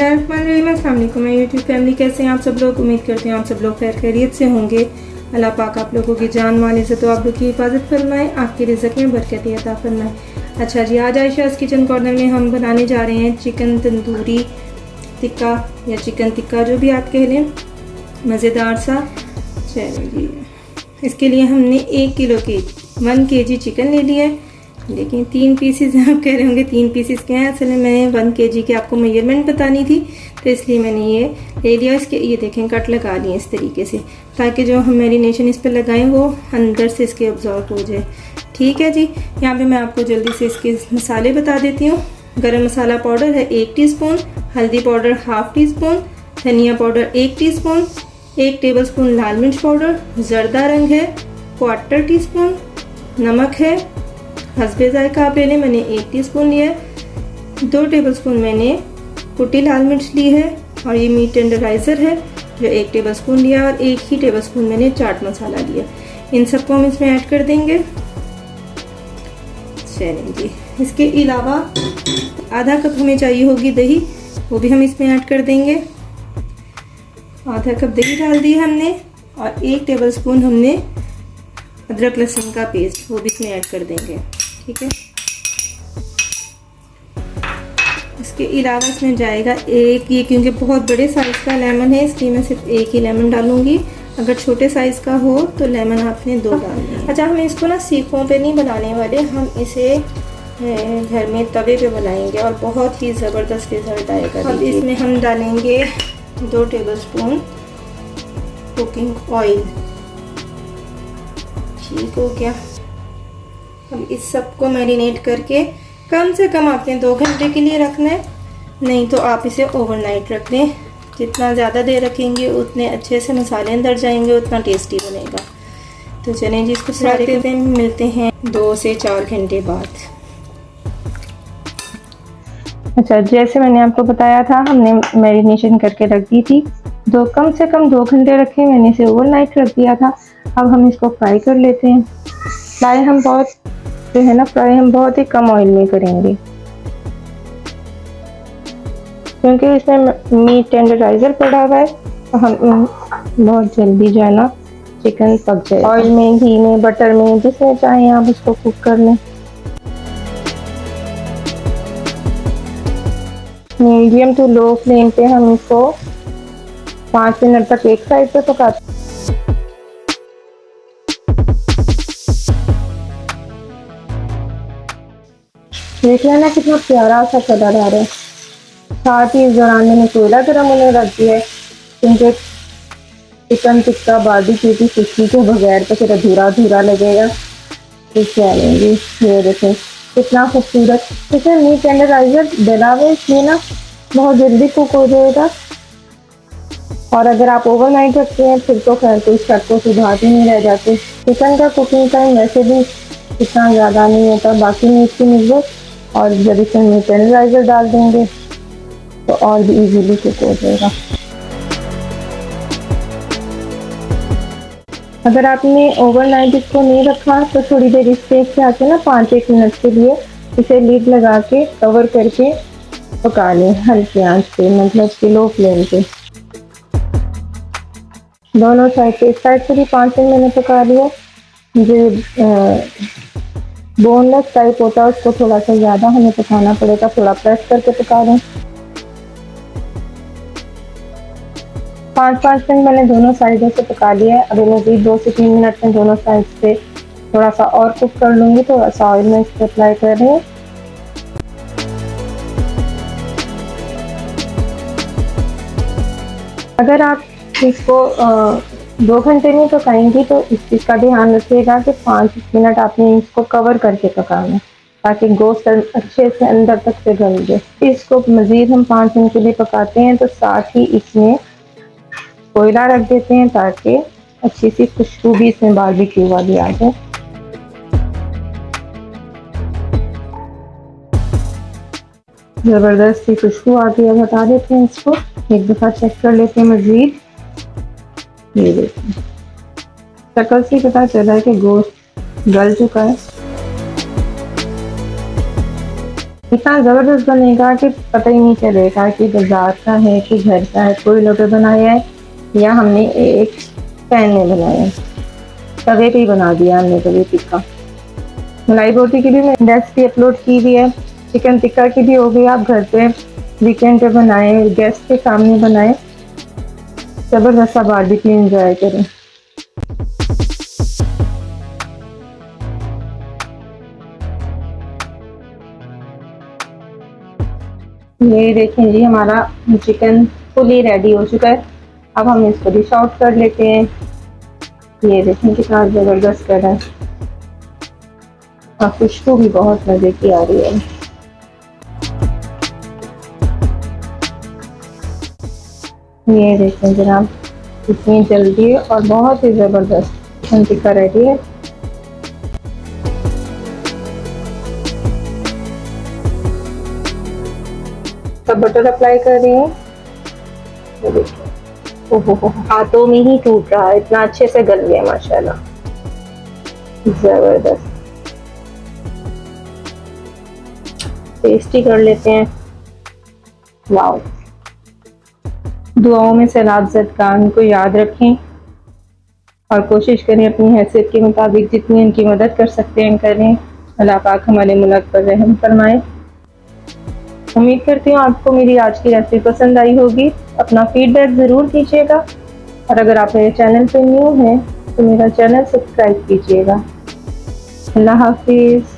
बिस्मिल्लाहिर्रहमानिर्रहीम। अस्सलाम वालेकुम यूट्यूब फैमिली, कैसे हैं आप सब लोग। उम्मीद करते हैं आप सब लोग खैर खैरियत से होंगे। अल्लाह पाक आप लोगों की जान माल इज़्ज़त आप लोग की हिफाजत फरमाए, आपके रिज़्क़ में बरकत अता फरमाए। अच्छा जी, आज आयशाज़ किचन कॉर्नर में हम बनाने जा रहे हैं चिकन तंदूरी टिक्का या चिकन टिक्का, जो भी आप कह लें, मज़ेदार सा। चलिए जी, इसके लिए हमने 1 किलो के 1 kg चिकन ले लिया है, लेकिन 3 पीसेस आप कह रहे होंगे 3 पीसेस क्या है। असल में मैं 1 kg के आपको मेजरमेंट बतानी थी, तो इसलिए मैंने ये ले लिया। इसके ये देखें कट लगा लिए इस तरीके से, ताकि जो हम मैरिनेशन इस पर लगाएं वो अंदर से इसके अब्जॉर्ब हो जाए। ठीक है जी। यहाँ पे मैं आपको जल्दी से इसके मसाले बता देती हूँ। गरम मसाला पाउडर है 1 टीस्पून, हल्दी पाउडर 1/2 टीस्पून, धनिया पाउडर 1 टीस्पून, 1 टेबलस्पून लाल मिर्च पाउडर, जर्दा रंग है 1/4 टीस्पून, नमक है हस्बे जायका आप ले लें, मैंने 1 टीस्पून लिया है। 2 टेबलस्पून मैंने कुटी लाल मिर्च ली है, और ये मीट टेंडराइज़र है जो 1 टेबलस्पून लिया, और 1 ही टेबलस्पून मैंने चाट मसाला लिया। इन सबको हम इसमें ऐड कर देंगे। चलिए जी, इसके अलावा आधा कप हमें चाहिए होगी दही, वो भी हम इसमें ऐड कर देंगे। आधा कप दही डाल दी हमने, और 1 टेबलस्पून हमने अदरक लहसुन का पेस्ट, वो भी इसमें ऐड कर देंगे। ठीक है। इसके अलावा इसमें जाएगा एक, ये क्योंकि बहुत बड़े साइज़ का लेमन है इसलिए मैं सिर्फ 1 ही लेमन डालूंगी। अगर छोटे साइज़ का हो तो लेमन आपने 2 डालने हैं। अच्छा, हम इसको ना सीखों पे नहीं बनाने वाले, हम इसे घर में तवे पे बनाएंगे और बहुत ही ज़बरदस्त रिजल्ट आएगा। अब इसमें हम डालेंगे 2 टेबलस्पून कुकिंग ऑयल। ठीक हो गया। हम इस सब को मैरिनेट करके कम से कम आपने 2 घंटे के लिए रखना है, नहीं तो आप इसे ओवरनाइट रख दें। जितना ज़्यादा देर रखेंगे उतने अच्छे से मसाले अंदर जाएंगे, उतना टेस्टी बनेगा। तो चलें जी, इसको सारे देते हैं, मिलते हैं 2 से 4 घंटे बाद। अच्छा, जैसे मैंने आपको बताया था, हमने मैरिनेशन करके रख दी थी, कम से कम 2 घंटे रखे, मैंने इसे ओवरनाइट रख दिया था। अब हम इसको फ्राई कर लेते हैं। फ्राई हम बहुत ही कम ऑयल में करेंगे, क्योंकि इसमें मीट टेंडराइजर पड़ा हुआ है, तो हम बहुत जल्दी जो है ना चिकन पक जाए। ऑयल में, घी में, बटर में, जिसमें चाहें आप उसको कुक कर लें। मीडियम टू लो फ्लेम पे हम इसको 5 मिनट तक एक साइड पे पकाते हैं। देख लेना कितना प्यारा सा कलर आ रहा है। साथ ही इस दौरान मैंने कोयला गर्म होने रख दिया है, क्योंकि चिकन टिक्का बारबेक्यू की खुशबू के बगैर तो फिर अधूरा अधूरा लगेगा। तो चलेंगे, ये देखें कितना खूबसूरत। इसमें मीट टेंडराइजर डला हुआ है, इसलिए ना बहुत जल्दी कुक हो जाएगा। और अगर आप ओवरनाइट रखते हैं फिर तो खैर कोई शक को सुधार ही नहीं रह जाते। चिकन का कुकिंग टाइम वैसे भी इतना ज़्यादा नहीं होता बाकी मीट की निस्बत, और जब इसमें मीट टेंडराइजर डाल देंगे तो और भी इजीली कुक हो जाएगा। अगर आपने ओवरनाइट इसको नहीं रखा तो थोड़ी देर इस पे से आके ना 5-1 मिनट के लिए इसे लीड लगा के कवर करके पका लें हल्की आंच पे, मतलब कि लो फ्लेम पे। दोनों साइड से, इस साइड से भी 5 मिनट मैंने पका लिया। जो बोनलेस टाइप होता है उसको थोड़ा सा ज़्यादा हमें पकाना पड़ेगा, थोड़ा प्रेस करके पका लें। 5-5 मिनट मैंने दोनों साइडों से पका लिया है। अभी मज़ीद 2 से 3 मिनट में दोनों साइड से थोड़ा सा और कुक कर लूँगी। थोड़ा सा ऑयल में इसको अप्लाई कर रही हूँ। अगर आप इसको 2 घंटे में पकाएंगी तो इस चीज़ का ध्यान रखिएगा कि 5 मिनट आपने इसको कवर करके पकाना, ताकि गोश्त अच्छे से अंदर तक पिघल जाए। इसको मज़ीद हम 5 मिनट के लिए पकाते हैं, तो साथ ही इसमें कोयला रख देते हैं ताकि अच्छी सी खुशबू भी इसमें बारबेक्यू वाली आ जाए। ज़बरदस्त सी खुशबू आती है। बता देते हैं, इसको एक दफ़ा चेक कर लेते हैं मज़ीद। ये देखिए, शक्ल से पता चला है कि गोश्त गल चुका है। इतना ज़बरदस्त बनेगा कि पता ही नहीं चलेगा कि बाजार का है कि घर का है, कोई लोग बनाया है या हमने एक पैन में बनाया है। तवे पे ही बना दिया हमने तवे टिक्का। मलाई बोटी की भी मैंने रेसिपी अपलोड की हुई है, चिकन टिक्का की भी हो गई। आप घर पे वीकेंड पे बनाएं, गेस्ट के सामने बनाएं, ज़बरदस्त सा बारबेक्यू एंजॉय करें। ये देखें जी, हमारा चिकन फुली रेडी हो चुका है। अब हम इसको डिश आउट कर लेते हैं। ये देखें कितना ज़बरदस्त कर है और खुशबू भी बहुत मज़े की आ रही है। ये देखें जनाब, इतनी जल्दी और बहुत ही ज़बरदस्त चिकन टिक्का रेडी है। सब बटर अप्लाई कर रही हूँ। ये देखिए, ओहो हाथों में ही टूट रहा है, इतना अच्छे से गल गया माशाल्लाह, जबरदस्त। टेस्टी कर लेते हैं। वाओ। दुआओं में सैलाब ज़दगान को याद रखें और कोशिश करें अपनी हैसियत के मुताबिक जितनी उनकी मदद कर सकते हैं करें। अल्लाह पाक हमारे मुल्क पर रहम फरमाए। उम्मीद करती हूँ आपको मेरी आज की रेसिपी पसंद आई होगी। अपना फीडबैक ज़रूर दीजिएगा और अगर आप मेरे चैनल पर न्यू हैं तो मेरा चैनल सब्सक्राइब कीजिएगा। अल्लाह हाफिज़।